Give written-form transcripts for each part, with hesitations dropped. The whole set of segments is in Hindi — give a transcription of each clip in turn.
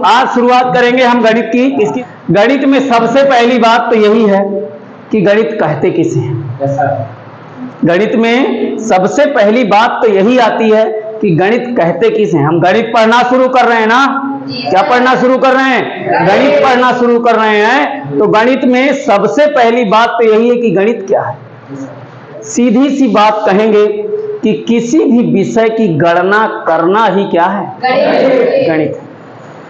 आज शुरुआत करेंगे हम गणित की। इसकी गणित में सबसे पहली बात तो यही है कि गणित कहते किसे हैं। गणित में सबसे पहली बात तो यही आती है कि गणित कहते किसे हैं। हम गणित पढ़ना शुरू कर रहे हैं ना, क्या पढ़ना शुरू कर रहे हैं? गणित पढ़ना शुरू कर रहे हैं। तो गणित में सबसे पहली बात तो यही है कि गणित क्या है। सीधी सी बात कहेंगे कि किसी भी विषय की गणना करना ही क्या है? गणित।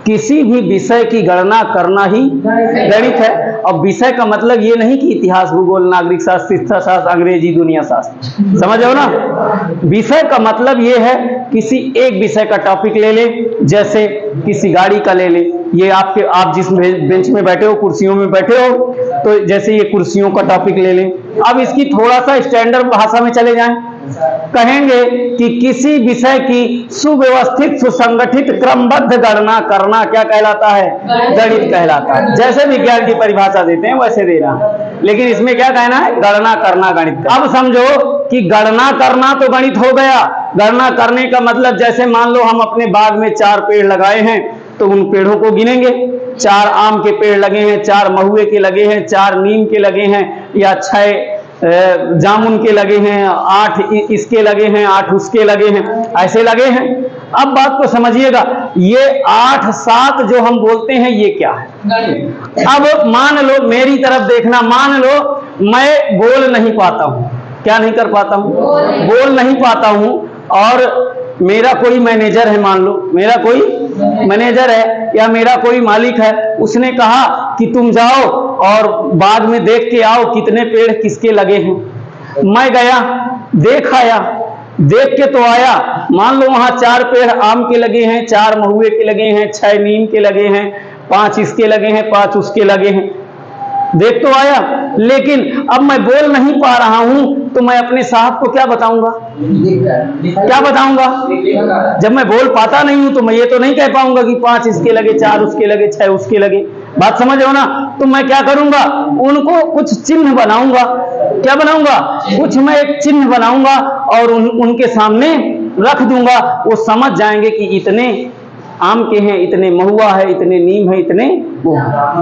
किसी भी विषय की गणना करना ही गणित है। और विषय का मतलब ये नहीं कि इतिहास, भूगोल, नागरिक शास्त्र, शिक्षा शास्त्र, अंग्रेजी, दुनिया शास्त्र, समझ रहे हो ना। विषय का मतलब ये है किसी एक विषय का टॉपिक ले ले, जैसे किसी गाड़ी का ले ले। ये आप जिस बेंच में बैठे हो, कुर्सियों में बैठे हो, तो जैसे ये कुर्सियों का टॉपिक ले लें। अब इसकी थोड़ा सा स्टैंडर्ड भाषा में चले जाएं, कहेंगे कि किसी विषय की सुव्यवस्थित, सुसंगठित, क्रमबद्ध गणना करना क्या कहलाता है? गणित कहलाता है। जैसे विज्ञान की परिभाषा देते हैं वैसे देना, लेकिन इसमें क्या कहना है? गणना करना गणित। अब समझो कि गणना करना तो गणित हो गया। गणना करने का मतलब, जैसे मान लो हम अपने बाग में 4 पेड़ लगाए हैं, तो उन पेड़ों को गिनेंगे। 4 आम के पेड़ लगे हैं, 4 महुए के लगे हैं, 4 नीम के लगे हैं, या 6 जामुन के लगे हैं, 8 इसके लगे हैं, 8 उसके लगे हैं, ऐसे लगे हैं। अब बात को समझिएगा, ये 8 7 जो हम बोलते हैं ये क्या है? अब मान लो, मेरी तरफ देखना, मान लो मैं बोल नहीं पाता हूं। क्या नहीं कर पाता हूं? बोल नहीं पाता हूं। और मेरा कोई मैनेजर है, मान लो मेरा कोई मैनेजर है या मेरा कोई मालिक है, उसने कहा कि तुम जाओ और बाग में देख के आओ कितने पेड़ किसके लगे हैं। मैं गया, देख आया, देख के तो आया, मान लो वहां 4 पेड़ आम के लगे हैं, 4 महुए के लगे हैं, 6 नीम के लगे हैं, 5 इसके लगे हैं, 5 उसके लगे हैं, देख तो आया। लेकिन अब मैं बोल नहीं पा रहा हूं, तो मैं अपने साहब को क्या बताऊंगा? क्या बताऊंगा? जब मैं बोल पाता नहीं हूं तो मैं ये तो नहीं कह पाऊंगा कि 5 इसके लगे, 4 उसके लगे, 6 उसके लगे। बात समझ रहे हो ना। तो मैं क्या करूंगा? उनको कुछ चिन्ह बनाऊंगा। क्या बनाऊंगा? कुछ मैं एक चिन्ह बनाऊंगा और उनके सामने रख दूंगा। वो समझ जाएंगे कि इतने आम के हैं, इतने महुआ है, इतने नीम है, इतने वो,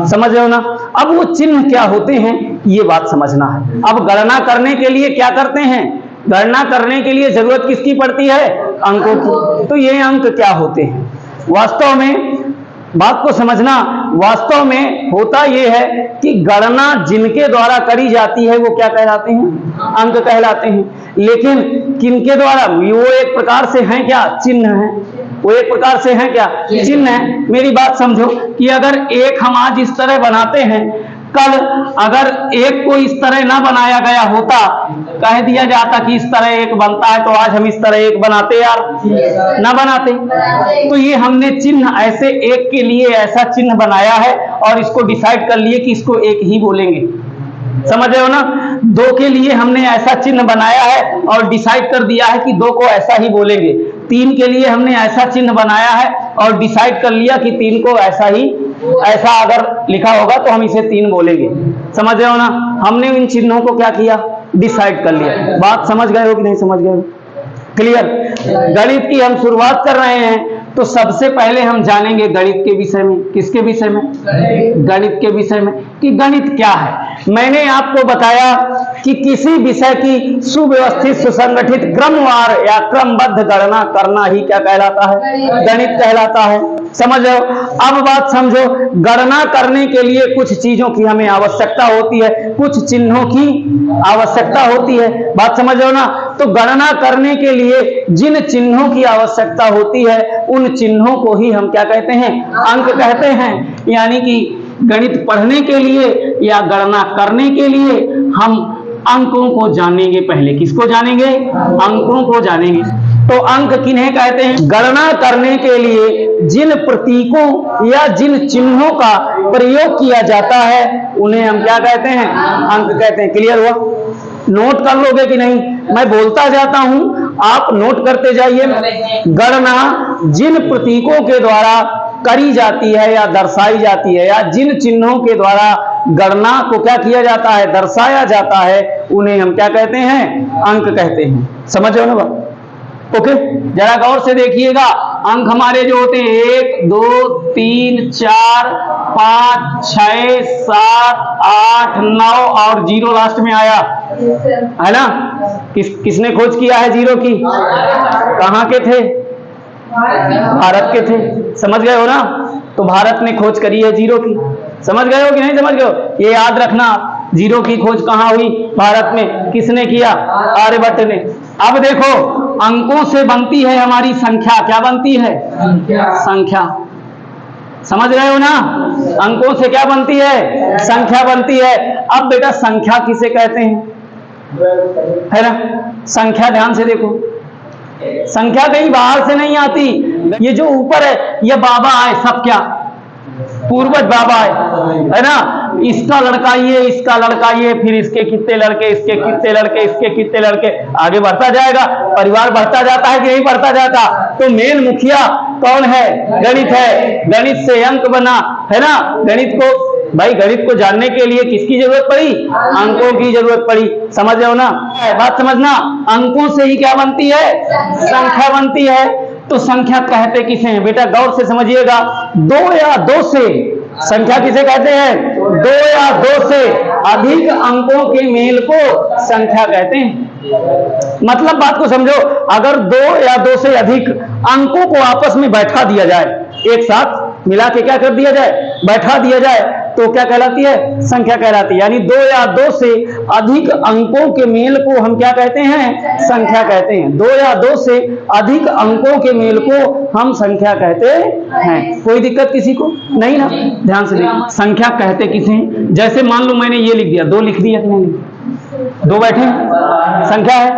समझ रहे हो ना। अब वो चिन्ह क्या होते हैं ये बात समझना है। अब गणना करने के लिए क्या करते हैं? गणना करने के लिए जरूरत किसकी पड़ती है? अंकों की। तो ये अंक क्या होते हैं? वास्तव में बात को समझना, वास्तव में होता यह है कि गणना जिनके द्वारा करी जाती है वो क्या कहलाते हैं? अंक कहलाते हैं। लेकिन किनके द्वारा? वो एक प्रकार से हैं क्या? चिन्ह है। वो एक प्रकार से है क्या? चिन्ह है। मेरी बात समझो कि अगर एक हम आज इस तरह बनाते हैं, कल अगर एक को इस तरह ना बनाया गया होता, कह दिया जाता कि इस तरह एक बनता है, तो आज हम इस तरह एक बनाते यार? ना बनाते। तो ये हमने चिन्ह ऐसे एक के लिए ऐसा चिन्ह बनाया है और इसको डिसाइड कर लिए कि इसको एक ही बोलेंगे। समझ रहे हो ना। 2 के लिए हमने ऐसा चिन्ह बनाया है और डिसाइड कर दिया है कि 2 को ऐसा ही बोलेंगे। 3 के लिए हमने ऐसा चिन्ह बनाया है और डिसाइड कर लिया कि 3 को ऐसा ही, ऐसा अगर लिखा होगा तो हम इसे 3 बोलेंगे। समझ रहे हो ना। हमने इन चिन्हों को क्या किया? डिसाइड कर लिया। बात समझ गए हो कि नहीं समझ गए हो? क्लियर। गणित की हम शुरुआत कर रहे हैं, तो सबसे पहले हम जानेंगे गणित के विषय में। किसके विषय में? गणित के विषय में, कि गणित क्या है। मैंने आपको बताया कि किसी विषय की सुव्यवस्थित, सुसंगठित, क्रमवार या क्रमबद्ध गणना करना ही क्या कहलाता है? गणित कहलाता है। समझ रहे हो। अब बात समझो, गणना करने के लिए कुछ चीजों की हमें आवश्यकता होती है, कुछ चिन्हों की आवश्यकता होती है। बात समझ रहे हो ना। तो गणना करने के लिए जिन चिन्हों की आवश्यकता होती है, उन चिन्हों को ही हम क्या कहते हैं? अंक कहते हैं। यानी कि गणित पढ़ने के लिए या गणना करने के लिए हम अंकों को जानेंगे। पहले किसको जानेंगे? अंकों को जानेंगे। तो अंक किन्हें कहते हैं? गणना करने के लिए जिन प्रतीकों या जिन चिन्हों का प्रयोग किया जाता है उन्हें हम क्या कहते हैं? अंक कहते हैं। क्लियर हुआ? नोट कर लोगे कि नहीं? मैं बोलता जाता हूं, आप नोट करते जाइए। गणना जिन प्रतीकों के द्वारा करी जाती है या दर्शाई जाती है, या जिन चिन्हों के द्वारा गणना को क्या किया जाता है? दर्शाया जाता है, उन्हें हम क्या कहते हैं? अंक कहते हैं। समझ रहे हो ना बात? ओके, जरा गौर से देखिएगा, अंक हमारे जो होते हैं 1 2 3 4 5 6 7 8 9 और 0 लास्ट में आया है ना। किसने खोज किया है जीरो की? कहाँ के थे? भारत के थे। समझ गए हो ना? तो भारत ने खोज करी है जीरो की। समझ गए हो कि नहीं समझ गए हो? ये याद रखना, जीरो की खोज कहाँ हुई? भारत में। किसने किया? आर्यभट्ट ने। अब देखो, अंकों से बनती है हमारी संख्या। क्या बनती है? संख्या। समझ रहे हो ना? अंकों से क्या बनती है? संख्या बनती है। अब बेटा संख्या किसे कहते हैं? है ना? संख्या ध्यान से देखो, संख्या कहीं बाहर से नहीं आती। ये जो ऊपर है ये बाबा है, सब क्या? पूर्वज बाबा है ना। इसका लड़का ये, इसका लड़का ये, फिर इसके कितने लड़के, इसके कितने लड़के, इसके कितने लड़के, आगे बढ़ता जाएगा। परिवार बढ़ता जाता है कि नहीं बढ़ता जाता? तो मेन मुखिया कौन है? गणित है। गणित से अंक बना, है ना। गणित को, भाई गणित को जानने के लिए किसकी जरूरत पड़ी? अंकों की जरूरत पड़ी। समझ रहे हो ना? बात समझना, अंकों से ही क्या बनती है? संख्या बनती है। तो संख्या कहते किसे हैं? बेटा गौर से समझिएगा, 2 या 2 से संख्या किसे कहते हैं? 2 या 2 से अधिक अंकों के मेल को संख्या कहते हैं। मतलब बात को समझो, अगर 2 या 2 से अधिक अंकों को आपस में बैठा दिया जाए, एक साथ मिला के क्या कर दिया जाए? बैठा दिया जाए, तो क्या कहलाती है? संख्या कहलाती है। यानी 2 या 2 से अधिक अंकों के मेल को हम क्या कहते हैं? संख्या कहते हैं। 2 या 2 से अधिक अंकों के मेल को हम संख्या कहते हैं। कोई दिक्कत किसी को नहीं ना? ध्यान से देखिए, संख्या कहते किसे हैं? जैसे मान लो मैंने ये लिख दिया, 2 लिख दिया कि नहीं? 2 बैठे, संख्या है।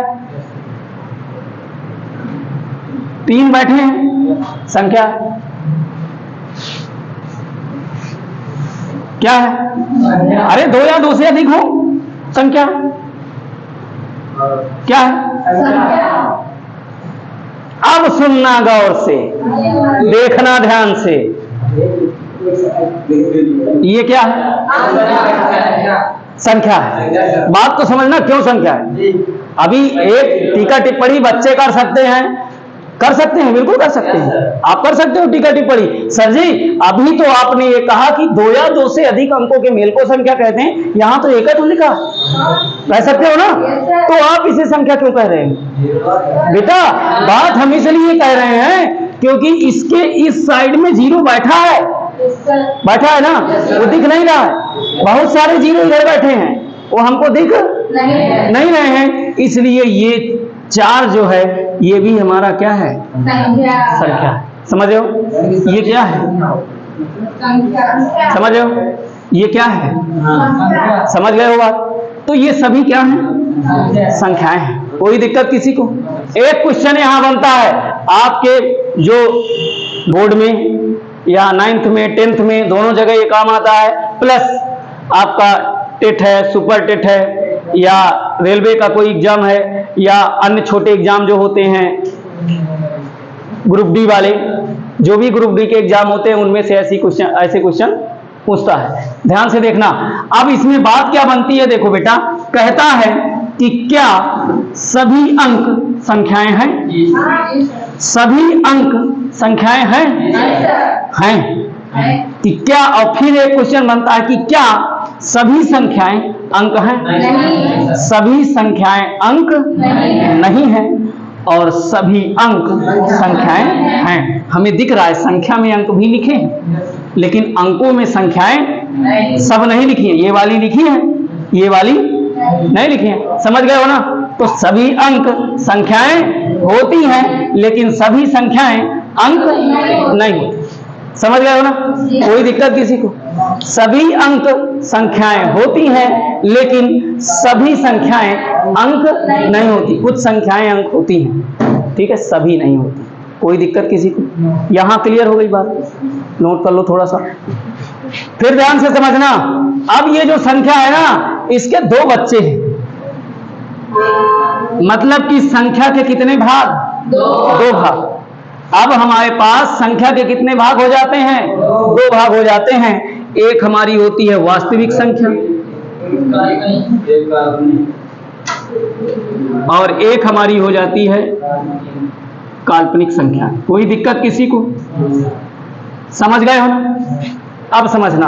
3 बैठे हैं, संख्या क्या है? अरे 2 या 2 से अधिक हो, संख्या क्या है? अब सुनना गौर से, देखना ध्यान से, ये क्या है? संख्या है। बात तो समझना, क्यों संख्या है? अभी एक टीका टिप्पणी बच्चे कर सकते हैं, कर सकते हैं, बिल्कुल कर सकते हैं। आप कर सकते हो टीका टिप्पणी। सर जी अभी तो आपने ये कहा कि 2 या 2 से अधिक अंकों के मेल को संख्या कहते हैं, यहां तो एक है तो लिखा, कह सकते हो ना? तो आप इसे संख्या क्यों कह रहे हैं? बेटा बात हम इसलिए कह रहे हैं क्योंकि इसके इस साइड में 0 बैठा है, बैठा है ना, वो दिख नहीं रहा है। बहुत सारे 0 इधर बैठे हैं, वो हमको दिख नहीं रहे हैं। इसलिए ये 4 जो है ये भी हमारा क्या है? संख्या। समझ रहे हो? ये क्या है? समझ रहे हो? ये क्या है? समझ गए हो बात? तो ये सभी क्या हैं? संख्याएं हैं। कोई दिक्कत किसी को? एक क्वेश्चन यहां बनता है आपके जो बोर्ड में या 9th में 10th में दोनों जगह ये काम आता है। प्लस आपका टेट है, सुपर टेट है, या रेलवे का कोई एग्जाम है, या अन्य छोटे एग्जाम जो होते हैं ग्रुप डी वाले, जो भी ग्रुप डी के एग्जाम होते हैं उनमें से ऐसे क्वेश्चन पूछता है। ध्यान से देखना। अब इसमें बात क्या बनती है? देखो बेटा, कहता है कि क्या सभी अंक संख्याएं हैं? सभी अंक संख्याएं हैं? कि क्या, और फिर एक क्वेश्चन बनता है कि क्या सभी संख्याएं अंक हैं? सभी संख्याएं अंक नहीं हैं और सभी अंक संख्याएं हैं। हमें दिख रहा है संख्या में अंक भी लिखे हैं, लेकिन अंकों में संख्याएं सब नहीं लिखी है। ये वाली लिखी है, ये वाली नहीं लिखी है। समझ गए हो ना? तो सभी अंक संख्याएं होती हैं, लेकिन सभी संख्याएं अंक नहीं होती। समझ गए हो ना? कोई दिक्कत किसी को? सभी अंक संख्याएं होती हैं, लेकिन सभी संख्याएं अंक नहीं होती। कुछ संख्याएं अंक होती हैं, ठीक है, सभी नहीं होती। कोई दिक्कत किसी को? यहां क्लियर हो गई बात? नोट कर लो थोड़ा सा, फिर ध्यान से समझना। अब ये जो संख्या है ना, इसके 2 बच्चे हैं। मतलब कि संख्या के कितने भाग? 2 भाग। अब हमारे पास संख्या के कितने भाग हो जाते हैं? 2 भाग हो जाते हैं। एक हमारी होती है वास्तविक संख्या और एक हमारी हो जाती है काल्पनिक संख्या। कोई दिक्कत किसी को? समझ गए हो ना? अब समझना,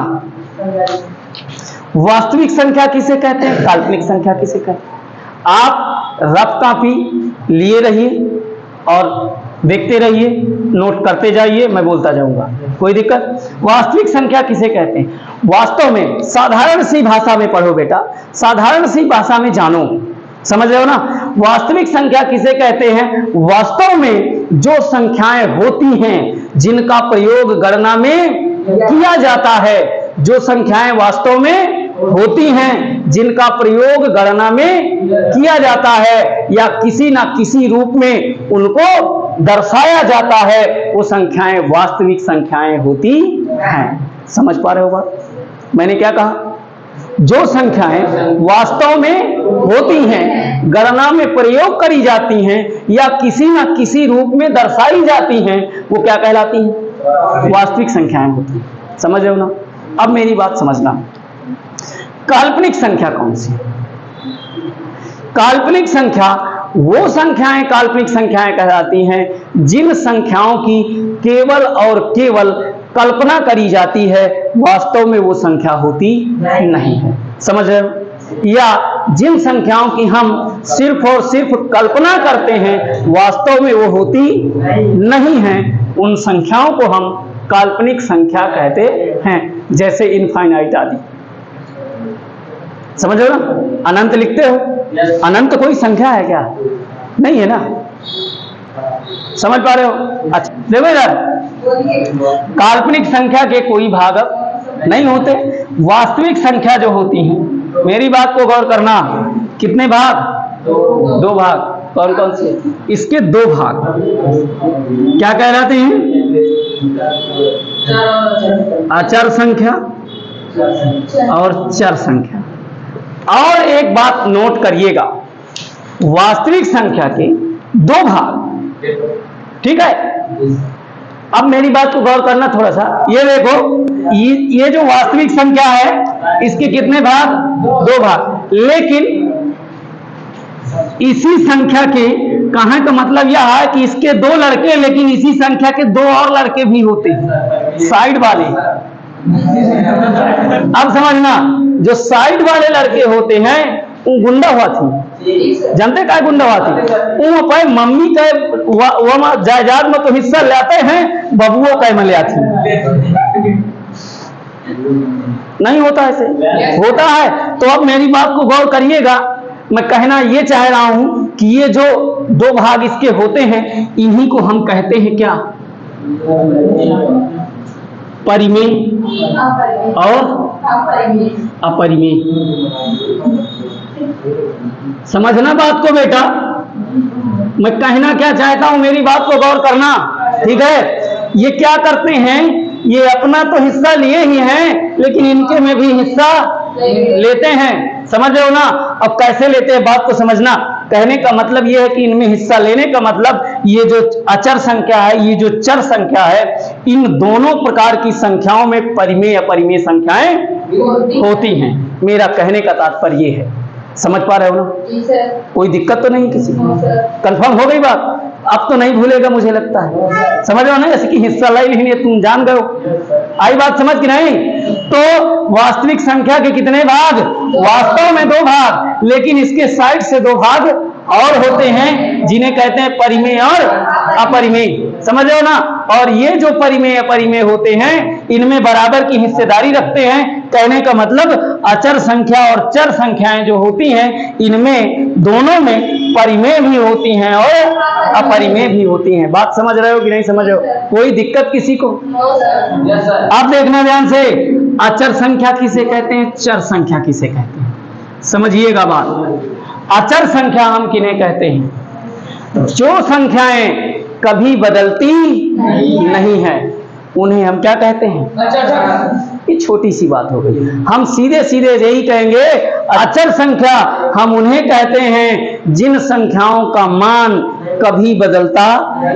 वास्तविक संख्या किसे कहते हैं, काल्पनिक संख्या किसे कहते हैं। आप रफ कॉपी लिए रहिए और देखते रहिए, नोट करते जाइए, मैं बोलता जाऊंगा, कोई दिक्कत। वास्तविक संख्या किसे कहते हैं? वास्तव में साधारण सी भाषा में पढ़ो बेटा, साधारण सी भाषा में जानो, समझ रहे हो ना। वास्तविक संख्या किसे कहते हैं? वास्तव में जो संख्याएं होती हैं जिनका प्रयोग गणना में किया जाता है, जो संख्याएं वास्तव में होती हैं जिनका प्रयोग गणना में किया जाता है या किसी ना किसी रूप में उनको दर्शाया जाता है, वो संख्याएं वास्तविक संख्याएं होती हैं। समझ पा रहे हो बात? मैंने क्या कहा? जो संख्याएं वास्तव में होती हैं, गणना में प्रयोग करी जाती हैं या किसी ना किसी रूप में दर्शाई जाती हैं, वो क्या कहलाती हैं? वास्तविक संख्याएं होती हैं। समझ रहे हो ना? अब मेरी बात समझना, काल्पनिक संख्या कौन सी? काल्पनिक संख्या वो संख्याएं काल्पनिक संख्याएं कहलाती हैं जिन संख्याओं की केवल और केवल कल्पना करी जाती है, वास्तव में वो संख्या होती नहीं है। समझ रहे हो? या जिन संख्याओं की हम सिर्फ और सिर्फ कल्पना करते हैं, वास्तव में वो होती नहीं है, उन संख्याओं को हम काल्पनिक संख्या कहते हैं। जैसे इनफाइनाइट आदि, समझ रहे हो ना? अनंत लिखते हो, अनंत कोई संख्या है क्या? नहीं है ना? समझ पा रहे हो? अच्छा देखो इधर, काल्पनिक संख्या के कोई भाग नहीं होते। वास्तविक संख्या जो होती है, मेरी बात को गौर करना, कितने भाग? दो भाग। कौन कौन से? इसके दो भाग क्या कहलाते हैं? अचर संख्या और चर संख्या। और एक बात नोट करिएगा, वास्तविक संख्या के दो भाग, ठीक है? अब मेरी बात को गौर करना थोड़ा सा, ये देखो, ये जो वास्तविक संख्या है, इसके कितने भाग? दो भाग। लेकिन इसी संख्या के कहने का मतलब यह है कि इसके दो लड़के, लेकिन इसी संख्या के दो और लड़के भी होते हैं, साइड वाले। अब समझना, जो साइड वाले लड़के होते हैं वो गुंडा हुआ थी। जानते क्या गुंडा हुआ थी? वो पे मम्मी के जायदाद में तो हिस्सा लेते हैं, बबुओं का में ले थी। नहीं होता ऐसे? होता है। तो अब मेरी बात को गौर करिएगा, मैं कहना ये चाह रहा हूं कि ये जो दो भाग इसके होते हैं, इन्हीं को हम कहते हैं क्या? परिमेय और अपरिमेय। समझना बात को बेटा, मैं कहना क्या चाहता हूं, मेरी बात को गौर करना, ठीक है? ये क्या करते हैं, ये अपना तो हिस्सा लिए ही हैं, लेकिन इनके में भी हिस्सा लेते हैं। समझ रहे हो ना? अब कैसे लेते हैं बात को समझना। कहने का मतलब ये है कि इनमें हिस्सा लेने का मतलब, ये जो अचर संख्या है, ये जो चर संख्या है, इन दोनों प्रकार की संख्याओं में परिमेय अपरिमेय संख्याएं होती हैं। मेरा कहने का तात्पर्य ये है। समझ पा रहे हो ना? कोई दिक्कत तो नहीं किसी को? कंफर्म हो गई बात? अब तो नहीं भूलेगा मुझे लगता है। समझ रहे हो ना? जैसे कि हिस्सा ले लेने तुम जान गए हो। आई बात समझ कि नहीं? तो वास्तविक संख्या के कितने भाग? वास्तव में दो भाग, लेकिन इसके साइड से दो भाग और होते हैं जिन्हें कहते हैं परिमेय और अपरिमेय। समझ रहे हो ना? और ये जो परिमेय अपरिमेय होते हैं, इनमें बराबर की हिस्सेदारी रखते हैं। कहने का मतलब अचर संख्या और चर संख्याएं जो होती हैं, इनमें दोनों में परिमेय भी होती हैं और अपरिमेय भी होती हैं। बात समझ रहे हो कि नहीं समझ रहे हो? कोई दिक्कत किसी को? आप देखना ध्यान से, अचर संख्या किसे कहते हैं, चर संख्या किसे कहते हैं, समझिएगा बात। अचर संख्या हम किन्हें कहते हैं? जो संख्याएं कभी बदलती नहीं है, उन्हें हम क्या कहते हैं? ये छोटी सी बात हो गई। हम सीधे सीधे यही कहेंगे, अचर संख्या हम उन्हें कहते हैं जिन संख्याओं का मान कभी बदलता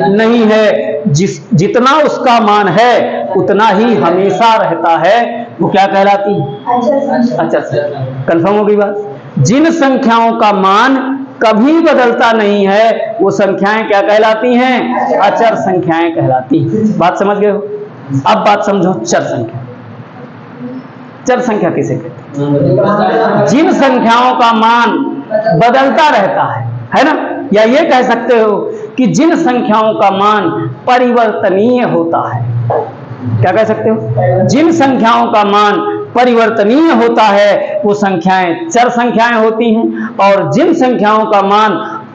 नहीं है, जितना उसका मान है उतना ही हमेशा रहता है, वो क्या कहलाती है? अचर संख्या। कंफर्म हो गई बात? जिन संख्याओं का मान कभी बदलता नहीं है, वो संख्याएं क्या कहलाती हैं? अचर संख्याएं कहलाती हैं। बात समझ गए हो? अब बात समझो चर संख्या। चर संख्या किसे कहते हैं? जिन संख्याओं का मान बदलता रहता है ना, या ये कह सकते हो कि जिन संख्याओं का मान परिवर्तनीय होता है। क्या कह सकते हो? जिन संख्याओं का मान परिवर्तनीय होता है वो संख्याएं चर संख्याएं होती हैं, और जिन संख्याओं का मान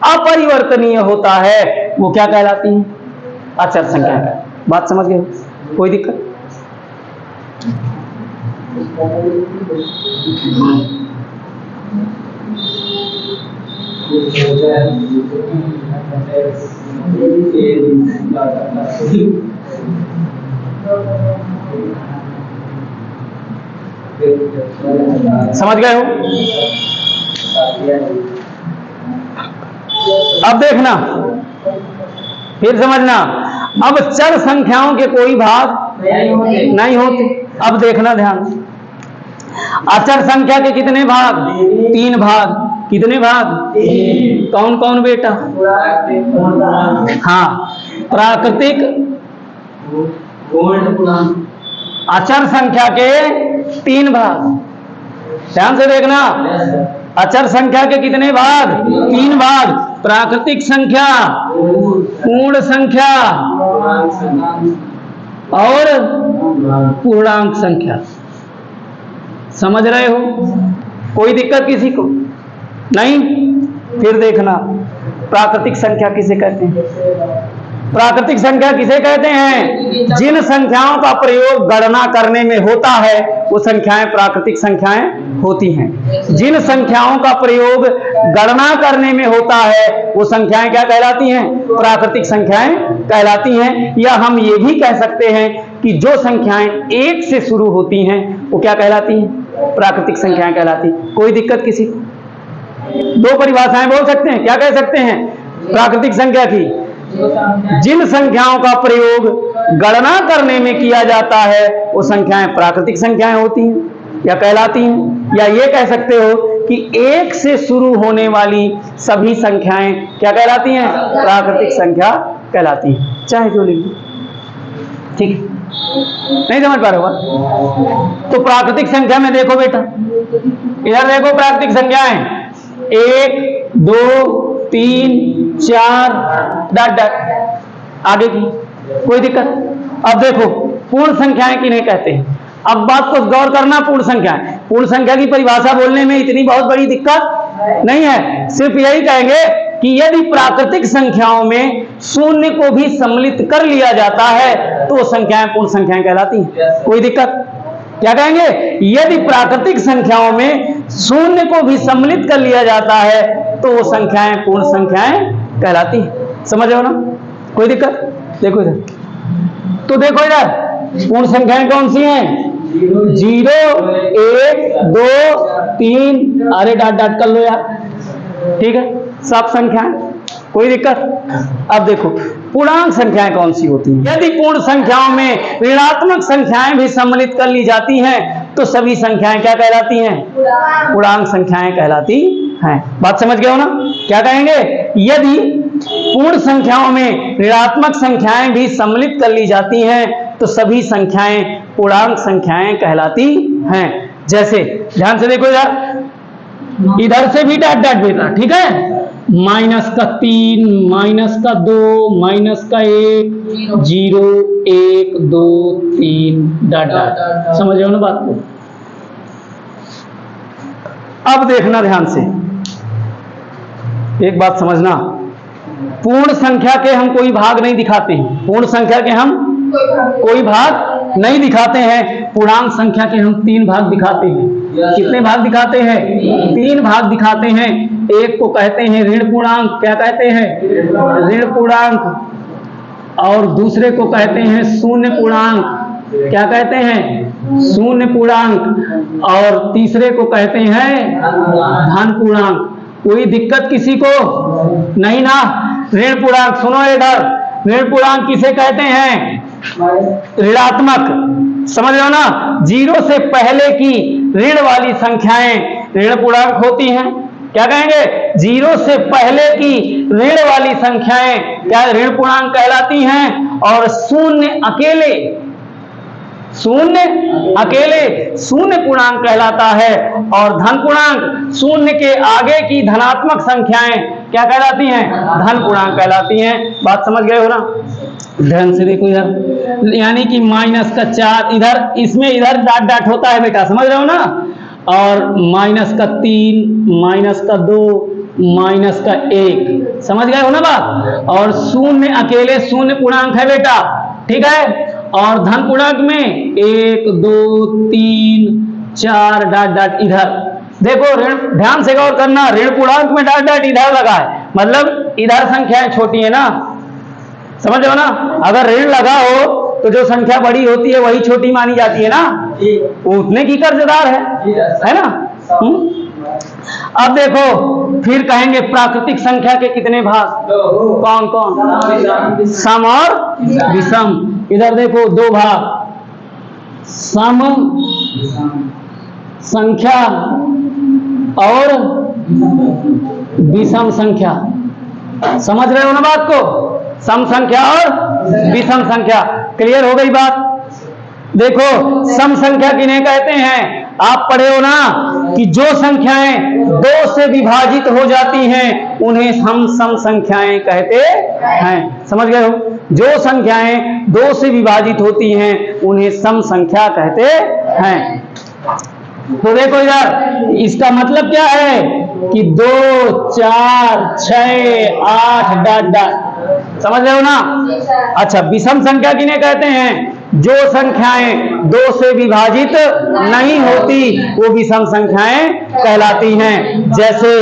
अपरिवर्तनीय होता है वो क्या कहलाती हैं? अचर संख्याएं। बात समझ गए? कोई दिक्कत? समझ गए हो? अब देखना, फिर समझना। अब चर संख्याओं के कोई भाग नहीं होते। अब देखना ध्यान से, अचर संख्या के कितने भाग? 3 भाग। कितने भाग? कौन कौन बेटा? हाँ, प्राकृतिक अचर संख्या के 3 भाग। ध्यान से देखना, अचर संख्या के कितने भाग? 3 भाग। प्राकृतिक संख्या, पूर्ण संख्या और पूर्णांक संख्या। समझ रहे हो? कोई दिक्कत किसी को नहीं? फिर देखना, प्राकृतिक संख्या किसे कहते हैं? प्राकृतिक संख्या किसे कहते हैं? जिन संख्याओं का प्रयोग गणना करने में होता है वो संख्याएं प्राकृतिक संख्याएं होती हैं। जिन संख्याओं का प्रयोग गणना करने में होता है वो संख्याएं क्या कहलाती हैं? प्राकृतिक संख्याएं कहलाती हैं। या हम ये भी कह सकते हैं कि जो संख्याएं 1 से शुरू होती हैं वो क्या कहलाती हैं? प्राकृतिक संख्याएं कहलाती। कोई दिक्कत किसी को? 2 परिभाषाएं बोल सकते हैं। क्या कह सकते हैं प्राकृतिक संख्या की? जिन संख्याओं का प्रयोग गणना करने में किया जाता है वो संख्याएं प्राकृतिक संख्याएं होती हैं या कहलाती हैं। या ये कह सकते हो कि 1 से शुरू होने वाली सभी संख्याएं क्या कहलाती हैं? प्राकृतिक संख्या कहलाती हैं। चाहे जो लिख दो, ठीक? नहीं समझ पा रहे हो? तो प्राकृतिक संख्या में देखो बेटा, इधर देखो प्राकृतिक संख्याएं 1, 2, 3, 4 डॉट डॉट आगे की। कोई दिक्कत? अब देखो पूर्ण संख्याएं किन्हें कहते हैं? अब बात को गौर करना। पूर्ण संख्याएं, पूर्ण संख्या की परिभाषा बोलने में इतनी बहुत बड़ी दिक्कत नहीं है। सिर्फ यही कहेंगे कि यदि प्राकृतिक संख्याओं में शून्य को भी सम्मिलित कर लिया जाता है तो संख्याएं पूर्ण संख्याएं कहलाती हैं। कोई दिक्कत? क्या कहेंगे? यदि प्राकृतिक संख्याओं में शून्य को भी सम्मिलित कर लिया जाता है तो वो संख्याएं पूर्ण संख्याएं कहलाती हैं। समझ रहे हो ना? कोई दिक्कत? देखो इधर, तो देखो इधर पूर्ण संख्याएं कौन सी हैं? 0, 1, 2, 3। अरे डॉट डॉट कर लो यार, ठीक है? सब संख्याएं। कोई दिक्कत? अब देखो पूर्णांक संख्याएं कौन सी होती हैं? यदि पूर्ण संख्याओं में ऋणात्मक संख्याएं भी सम्मिलित कर ली जाती हैं तो सभी संख्याएं क्या कहलाती हैं? पूर्णांक संख्याएं कहलाती हैं। बात समझ गए हो ना? क्या कहेंगे? यदि पूर्ण संख्याओं में ऋणात्मक संख्याएं भी सम्मिलित कर ली जाती हैं तो सभी संख्याएं पूर्णांक संख्याएं कहलाती हैं। जैसे ध्यान से देखो इधर से भी डॉट डॉट बेटा, ठीक है? -3, -2, -1, 0, 1, 2, 3 डॉट डॉट। समझ रहे हो ना बात को? अब देखना ध्यान से, एक बात समझना। पूर्ण संख्या के हम कोई भाग नहीं दिखाते हैं। पूर्ण संख्या के हम कोई भाग नहीं दिखाते हैं। पूर्णांक संख्या के हम 3 भाग दिखाते हैं। कितने भाग दिखाते हैं? 3 भाग दिखाते हैं। एक को कहते हैं ऋण पूर्णांक। क्या कहते हैं? ऋण पूर्णांक। और दूसरे को कहते हैं शून्य पूर्णांक। क्या कहते हैं? शून्य पूर्णांक। और तीसरे को कहते हैं धन पूर्णांक। कोई दिक्कत किसी को नहीं ना? ऋण पूर्णांक सुनो इधर, ऋण पूर्णांक किसे कहते हैं? ऋणात्मक। समझ रहे हो ना? 0 से पहले की ऋण वाली संख्याएं ऋण पूर्णांक होती हैं। क्या कहेंगे? 0 से पहले की ऋण वाली संख्याएं क्या ऋण पूर्णांक कहलाती हैं, और शून्य अकेले शून्य पूर्णांक कहलाता है, और धन पूर्णांक शून्य के आगे की धनात्मक संख्याएं क्या कहलाती हैं? धन पूर्णांक कहलाती हैं। बात समझ गए हो ना? ध्यान से देखो इधर, यानी कि -4 इधर, इसमें इधर डॉट डॉट होता है बेटा, समझ रहे हो ना? और -3, -2, -1, समझ गए हो ना बात? और शून्य अकेले शून्य पूर्णांक है बेटा, ठीक है? और धन पूर्णांक में 1, 2, 3, 4 डॉट डॉट इधर। देखो ऋण, ध्यान से गौर करना, ऋण पूर्णांक में डॉट डॉट इधर लगा है, मतलब इधर संख्याएं छोटी है ना, समझ रहे हो ना? अगर ऋण लगा हो तो जो संख्या बड़ी होती है वही छोटी मानी जाती है ना, वो उतने की कर्जदार है ना? अब देखो फिर कहेंगे प्राकृतिक संख्या के कितने भाग? कौन कौन? सम और विषम। इधर देखो 2 भाग, सम संख्या और विषम संख्या। समझ रहे हो ना बात को? सम संख्या और विषम संख्या। क्लियर हो गई बात? देखो सम संख्या किन्हें कहते हैं? आप पढ़े हो ना कि जो संख्याएं 2 से विभाजित हो जाती हैं उन्हें हम सम संख्याएं कहते हैं। समझ गए हो? जो संख्याएं 2 से विभाजित होती हैं उन्हें सम संख्या कहते हैं। तो देखो इधर, इसका मतलब क्या है कि 2, 4, 6, 8 डॉट डॉट। समझ रहे हो ना? अच्छा, विषम संख्या किन्हें कहते हैं? जो संख्याएं 2 से विभाजित नहीं होती वो विषम संख्याएं कहलाती हैं। जैसे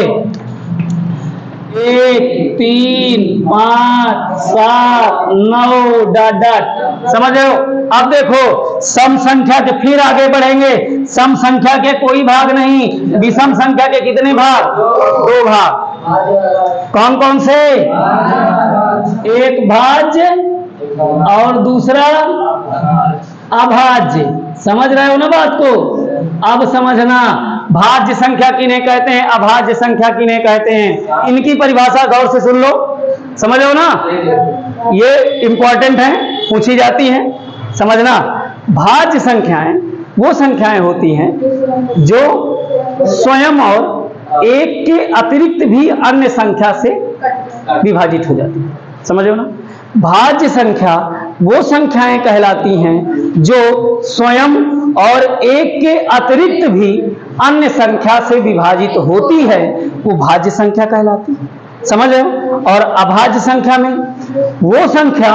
1, 3, 5, 7, 9 डॉट डॉट। समझ रहे हो? अब देखो सम संख्या के, फिर आगे बढ़ेंगे, सम संख्या के कोई भाग नहीं, विषम संख्या के कितने भाग? 2 भाग। कौन कौन से? एक भाज्य और दूसरा अभाज्य। समझ रहे हो ना बात को? अब समझना, भाज्य संख्या किन्हें कहते हैं, अभाज्य संख्या किन्हें कहते हैं, इनकी परिभाषा गौर से सुन लो। समझ रहे हो ना? ये इंपॉर्टेंट है, पूछी जाती है, समझना। भाज्य संख्याएं वो संख्याएं होती हैं जो स्वयं और एक के अतिरिक्त भी अन्य संख्या से विभाजित हो जाती है। समझ रहे हो ना? भाज्य संख्या वो संख्याएं कहलाती हैं जो स्वयं और एक के अतिरिक्त भी अन्य संख्या से विभाजित होती है, वो भाज्य संख्या कहलाती है। समझ रहे हो? और अभाज्य संख्या में वो संख्या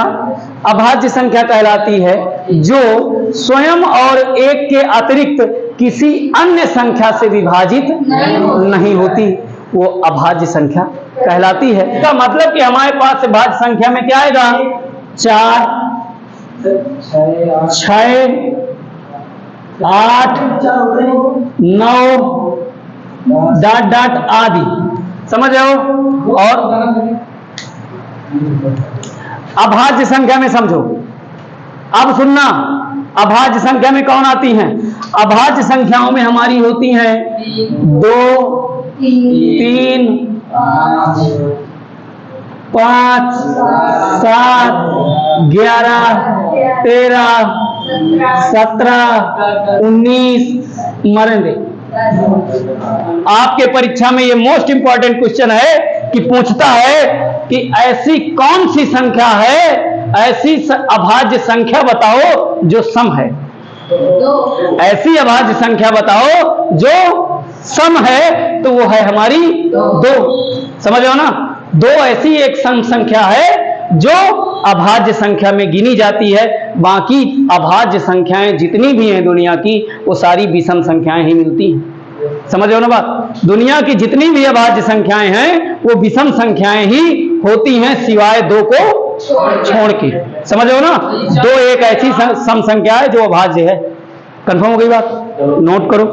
अभाज्य संख्या कहलाती है जो स्वयं और एक के अतिरिक्त किसी अन्य संख्या से विभाजित नहीं होती, वो अभाज्य संख्या कहलाती है। इसका मतलब कि हमारे पास भाज्य संख्या में क्या आएगा? 4, 6, 8, 9 डॉट डॉट आदि। समझ रहे हो? और अभाज्य संख्या में समझो, अब सुनना, अभाज्य संख्या में कौन आती हैं? अभाज्य संख्याओं में हमारी होती हैं 2, 3, 5, 7, 11, 13, 17, 19 मरेंगे। आपके परीक्षा में ये मोस्ट इंपॉर्टेंट क्वेश्चन है कि पूछता है कि ऐसी कौन सी संख्या है, ऐसी अभाज्य संख्या बताओ जो सम है। ऐसी अभाज्य संख्या बताओ जो सम है, तो वो है हमारी 2। समझ रहे हो ना? 2 ऐसी एक सम संख्या है जो अभाज्य संख्या में गिनी जाती है। बाकी अभाज्य संख्याएं जितनी भी हैं दुनिया की, वो सारी विषम संख्याएं ही मिलती हैं। समझ रहे हो ना बात? दुनिया की जितनी भी अभाज्य संख्याएं हैं वो विषम संख्याएं ही होती हैं, सिवाय 2 को छोड़ के। समझ रहे हो ना? 2 एक ऐसी सम संख्या है जो अभाज्य है। कंफर्म हो गई बात? नोट करो।